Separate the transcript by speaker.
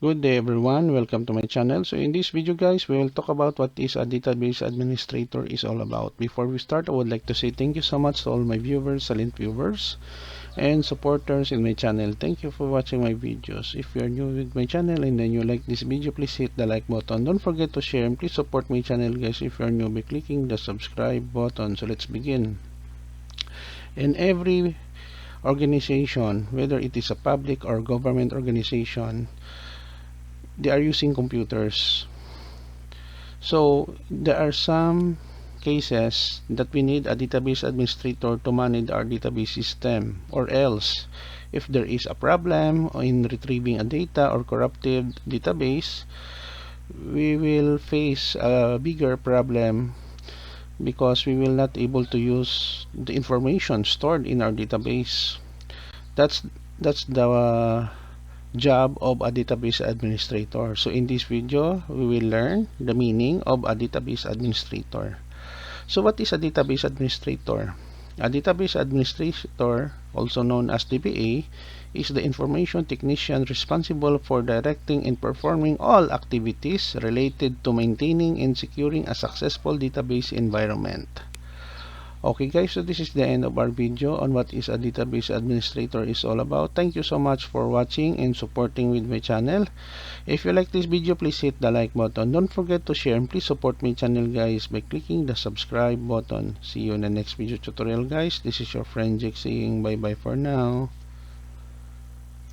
Speaker 1: Good day everyone, welcome to my channel. So in this video guys, we will talk about what is a database administrator is all about. Before we start, I would like to say thank you so much to all my viewers, silent viewers, and supporters in my channel. Thank you for watching my videos. If you are new with my channel and then you like this video, please hit the like button. Don't forget to share and please support my channel guys if you are new by clicking the subscribe button. So let's begin. In every organization, whether it is a public or government organization, they are using computers. So there are some cases that we need a database administrator to manage our database system, or else if there is a problem in retrieving a data or corrupted database, we will face a bigger problem because we will not able to use the information stored in our database. That's the job of a database administrator. So in this video, we will learn the meaning of a database administrator. So what is a database administrator? A database administrator, also known as DBA, is the information technician responsible for directing and performing all activities related to maintaining and securing a successful database environment. Okay guys, so this is the end of our video on what is a database administrator is all about. Thank you so much for watching and supporting with my channel. If you like this video, please hit the like button. Don't forget to share and please support my channel guys by clicking the subscribe button. See you in the next video tutorial guys. This is your friend Jake saying bye bye for now.